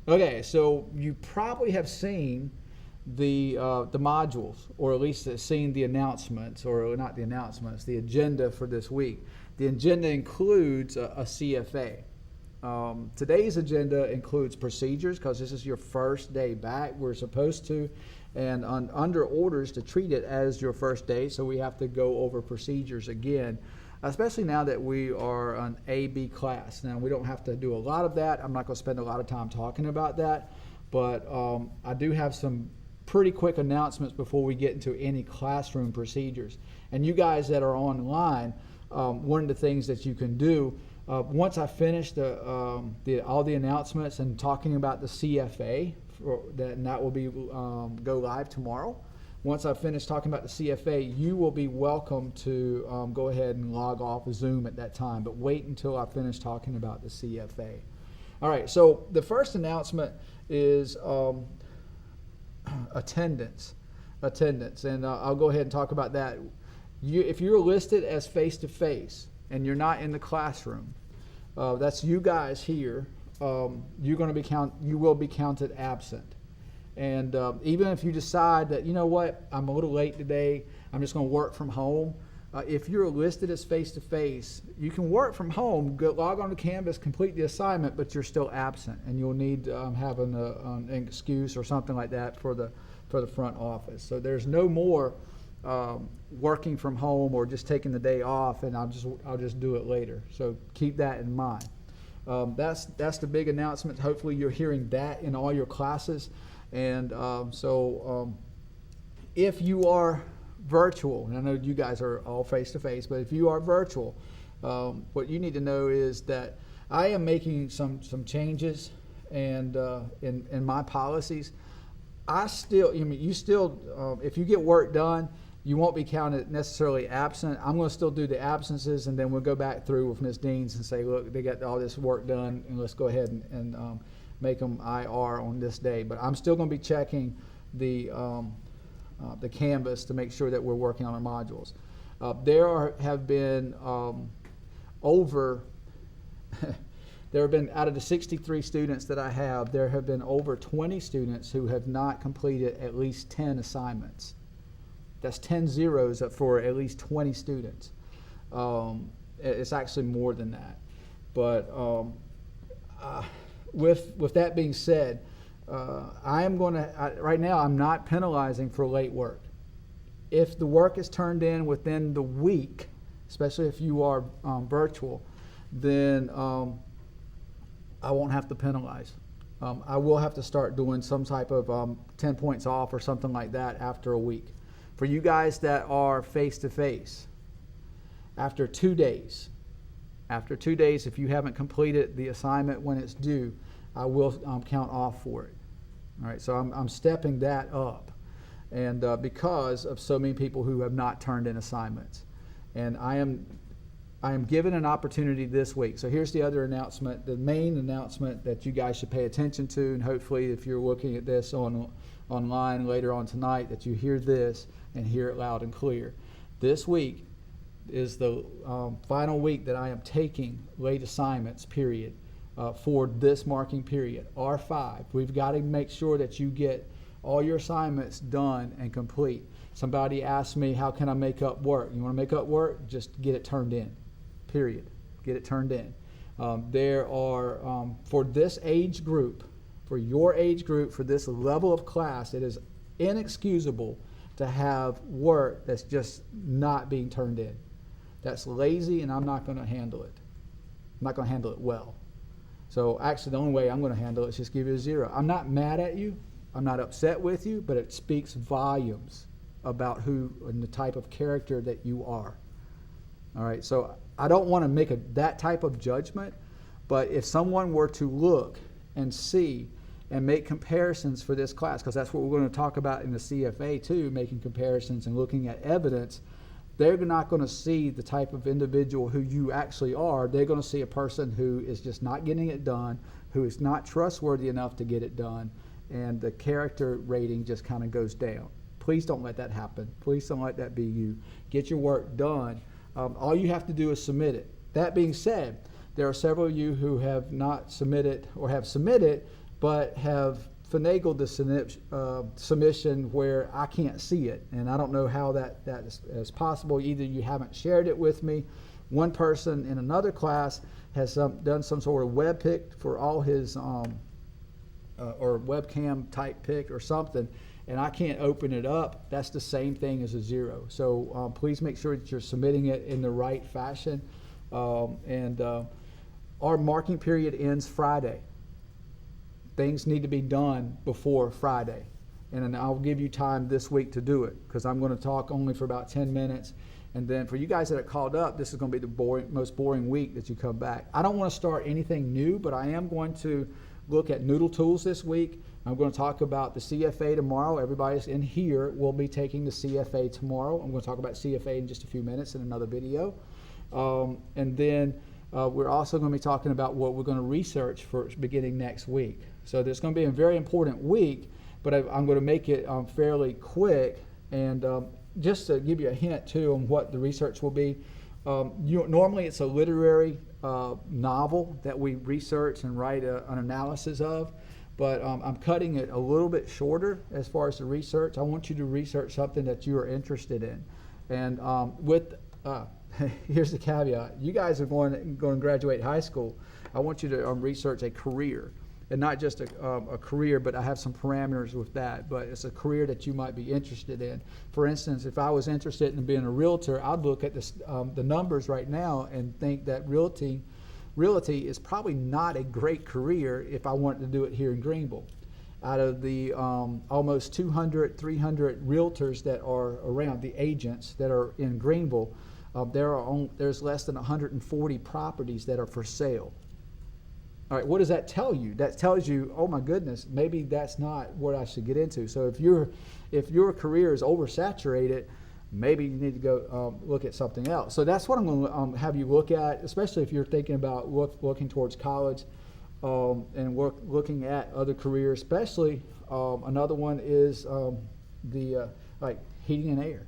Okay, so you probably have seen the modules, or at least seen the announcements, or not the announcements, the agenda for this week. The agenda includes a CFA. Today's agenda includes procedures because this is your first day back. We're supposed to, and under orders to treat it as your first day, so we have to go over procedures again, especially now that we are an A-B class. Now, we don't have to do a lot of that. I'm not going to spend a lot of time talking about that, but I do have some pretty quick announcements before we get into any classroom procedures. And you guys that are online, one of the things that you can do, once I finish all the announcements and talking about the CFA, that will be go live tomorrow. Once I finish talking about the CFA, you will be welcome to go ahead and log off Zoom at that time, but wait until I finish talking about the CFA. All right, so the first announcement is attendance, and I'll go ahead and talk about that. If you're listed as face-to-face and you're not in the classroom, that's you guys here. You will be counted absent. And even if you decide that, you know what, I'm a little late today, I'm just going to work from home. If you're listed as face-to-face, you can work from home, log on to Canvas, complete the assignment, but you're still absent, and you'll need to have an excuse or something like that for the front office. So there's no more working from home or just taking the day off, and I'll just do it later. So keep that in mind. That's the big announcement. Hopefully you're hearing that in all your classes. And if you are virtual, and I know you guys are all face-to-face, but if you are virtual, what you need to know is that I am making some changes and in my policies. If you get work done, you won't be counted necessarily absent. I'm going to still do the absences, and then we'll go back through with Ms. Deans and say, look, they got all this work done, and let's go ahead and make them IR on this day. But I'm still going to be checking the Canvas to make sure that we're working on our modules. Have been out of the 63 students that I have, there have been over 20 students who have not completed at least 10 assignments. That's 10 zeros for at least 20 students. It's actually more than that. But with that being said, right now I'm not penalizing for late work. If the work is turned in within the week, especially if you are virtual, then I won't have to penalize. I will have to start doing some type of 10 points off or something like that after a week. For you guys that are face-to-face, after 2 days, if you haven't completed the assignment when it's due, I will count off for it. All right, so I'm stepping that up, and because of so many people who have not turned in assignments, and I am given an opportunity this week. So here's the other announcement, the main announcement that you guys should pay attention to, and hopefully if you're looking at this online later on tonight, that you hear this and hear it loud and clear. This week is the final week that I am taking late assignments, period, for this marking period, R5. We've got to make sure that you get all your assignments done and complete. Somebody asked me, how can I make up work? You want to make up work? Just get it turned in, period. Get it turned in. There are, for this age group, for your age group, for this level of class, it is inexcusable to have work that's just not being turned in. That's lazy, and I'm not going to handle it. I'm not going to handle it well. So actually the only way I'm going to handle it is just give you a 0. I'm not mad at you. I'm not upset with you, but it speaks volumes about who and the type of character that you are. All right, so I don't want to make that type of judgment, but if someone were to look and see and make comparisons for this class, because that's what we're going to talk about in the CFA too, making comparisons and looking at evidence, they're not going to see the type of individual who you actually are. They're going to see a person who is just not getting it done, who is not trustworthy enough to get it done, and the character rating just kind of goes down. Please don't let that happen. Please don't let that be you. Get your work done. All you have to do is submit it. That being said, there are several of you who have not submitted or have submitted, but have finagled the submission where I can't see it, and I don't know how that is possible. Either you haven't shared it with me. One person in another class has done some sort of web pick for all his or webcam type pick or something, and I can't open it up. That's the same thing as a 0. So please make sure that you're submitting it in the right fashion. Our marking period ends Friday. Things need to be done before Friday. And then I'll give you time this week to do it, because I'm going to talk only for about 10 minutes. And then for you guys that are called up, this is going to be the most boring week that you come back. I don't want to start anything new, but I am going to look at Noodle Tools this week. I'm going to talk about the CFA tomorrow. Everybody's in here will be taking the CFA tomorrow. I'm going to talk about CFA in just a few minutes in another video. And then we're also going to be talking about what we're going to research for beginning next week. So there's going to be a very important week, but I'm going to make it fairly quick. And just to give you a hint too on what the research will be, normally it's a literary novel that we research and write an analysis of, but I'm cutting it a little bit shorter as far as the research. I want you to research something that you are interested in. And here's the caveat. You guys are going to graduate high school. I want you to research a career. And not just a career, but I have some parameters with that. But it's a career that you might be interested in. For instance, if I was interested in being a realtor, I'd look at the numbers right now and think that realty is probably not a great career if I wanted to do it here in Greenville. Out of the almost 200, 300 realtors that are around, the agents that are in Greenville, there's less than 140 properties that are for sale. All right, what does that tell you? That tells you, oh my goodness, maybe that's not what I should get into. So if your career is oversaturated, maybe you need to go look at something else. So that's what I'm going to have you look at, especially if you're thinking about looking towards college and looking at other careers. Especially another one is like heating and air.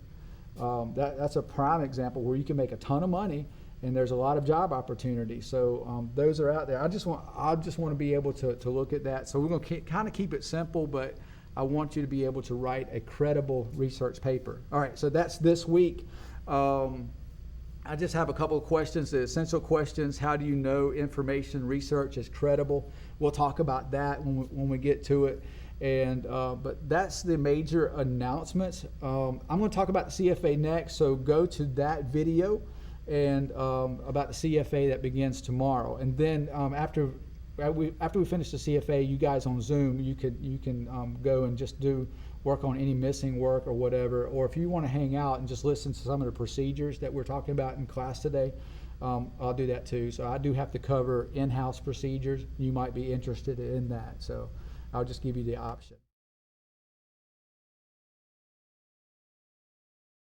That's a prime example where you can make a ton of money. And there's a lot of job opportunities. So those are out there. I just want to be able to look at that. So we're going to kind of keep it simple, but I want you to be able to write a credible research paper. All right, so that's this week. I just have a couple of questions, the essential questions. How do you know information research is credible? We'll talk about that when we get to it. And but that's the major announcements. I'm going to talk about the CFA next, so go to that video and about the CFA that begins tomorrow. And then after we finish the CFA, you guys on Zoom, you can go and just work on any missing work or whatever. Or if you want to hang out and just listen to some of the procedures that we're talking about in class today, I'll do that too. So I do have to cover in-house procedures. You might be interested in that. So I'll just give you the option.